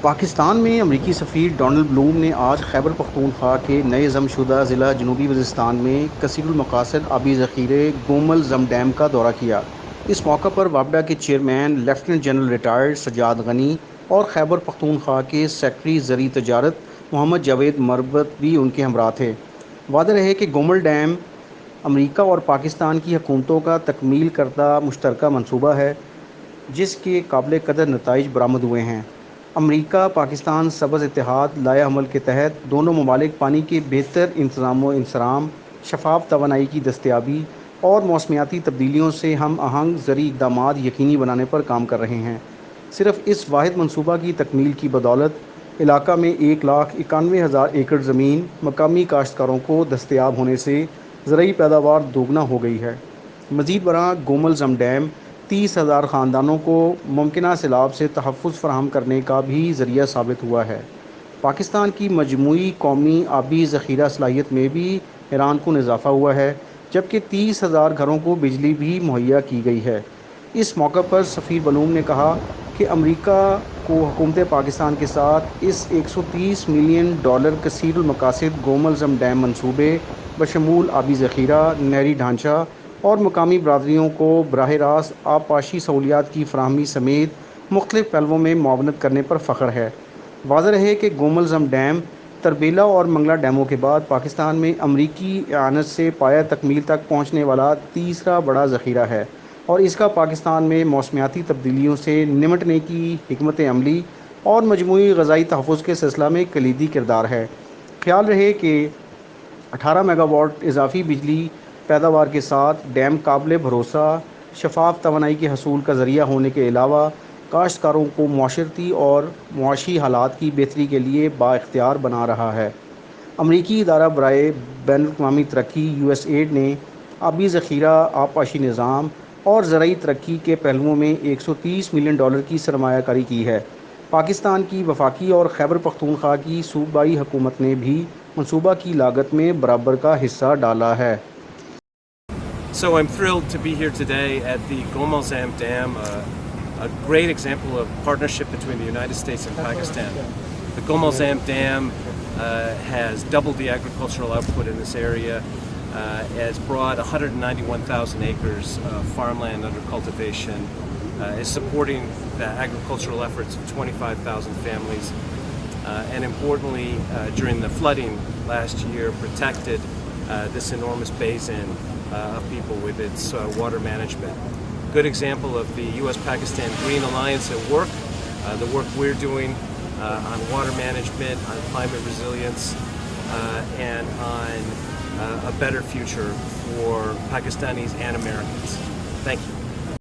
پاکستان میں امریکی سفیر ڈونلڈ بلوم نے آج خیبر پختونخوا کے نئے ضم شدہ ضلع جنوبی وزیرستان میں کثیر المقاصد آبی ذخیرے گومل زم ڈیم کا دورہ کیا۔ اس موقع پر وابڈا کے chairman lieutenant general retired Sajjad Ghani اور خیبر پختونخوا کے سیکرٹری زرعی تجارت محمد جاوید مربت بھی ان کے ہمراہ تھے۔ واضح رہے کہ گومل ڈیم امریکہ اور پاکستان کی حکومتوں کا تکمیل کردہ مشترکہ منصوبہ ہے، جس کے قابل قدر نتائج برآمد ہوئے ہیں۔ امریکہ پاکستان سبز اتحاد لائحہ عمل کے تحت دونوں ممالک پانی کے بہتر انتظام و انصرام، شفاف توانائی کی دستیابی اور موسمیاتی تبدیلیوں سے ہم آہنگ زرعی اقدامات یقینی بنانے پر کام کر رہے ہیں۔ صرف اس واحد منصوبہ کی تکمیل کی بدولت علاقہ میں 1,91,000 ایکڑ زمین مقامی کاشتکاروں کو دستیاب ہونے سے زرعی پیداوار دوگنا ہو گئی ہے۔ مزید برآں گومل زم ڈیم 30,000 خاندانوں کو ممکنہ سیلاب سے تحفظ فراہم کرنے کا بھی ذریعہ ثابت ہوا ہے۔ پاکستان کی مجموعی قومی آبی ذخیرہ صلاحیت میں بھی حیران کن اضافہ ہوا ہے، جبکہ 30,000 گھروں کو بجلی بھی مہیا کی گئی ہے۔ اس موقع پر سفیر بلوم نے کہا کہ امریکہ کو حکومت پاکستان کے ساتھ اس $130 ملین کثیر المقاصد گومل زم ڈیم منصوبے بشمول آبی ذخیرہ، نہری ڈھانچہ اور مقامی برادریوں کو براہ راست آبپاشی سہولیات کی فراہمی سمیت مختلف پہلوؤں میں معاونت کرنے پر فخر ہے۔ واضح رہے کہ گومل زم ڈیم تربیلا اور منگلا ڈیموں کے بعد پاکستان میں امریکی اعانت سے پایہ تکمیل تک پہنچنے والا تیسرا بڑا ذخیرہ ہے، اور اس کا پاکستان میں موسمیاتی تبدیلیوں سے نمٹنے کی حکمت عملی اور مجموعی غذائی تحفظ کے سلسلہ میں کلیدی کردار ہے۔ خیال رہے کہ 18 میگا واٹ اضافی بجلی پیداوار کے ساتھ ڈیم قابل بھروسہ شفاف توانائی کے حصول کا ذریعہ ہونے کے علاوہ کاشتکاروں کو معاشرتی اور معاشی حالات کی بہتری کے لیے بااختیار بنا رہا ہے۔ امریکی ادارہ برائے بین الاقوامی ترقی USAID نے آبی ذخیرہ، آبپاشی نظام اور زرعی ترقی کے پہلوؤں میں $130 ملین کی سرمایہ کاری کی ہے۔ پاکستان کی وفاقی اور خیبر پختونخوا کی صوبائی حکومت نے بھی منصوبہ کی لاگت میں برابر کا حصہ ڈالا ہے۔ So I'm thrilled to be here today at the Gomal Zam Dam, a great example of partnership between the United States and Pakistan. The Gomal Zam Dam has doubled the agricultural output in this area, has brought 191,000 acres of farmland under cultivation, is supporting the agricultural efforts of 25,000 families, and importantly, during the flooding last year, protected this enormous basin of people with its water management. Good example of the U.S.-Pakistan Green Alliance at work, the work we're doing on water management, on climate resilience, and on a better future for Pakistanis and Americans. Thank you.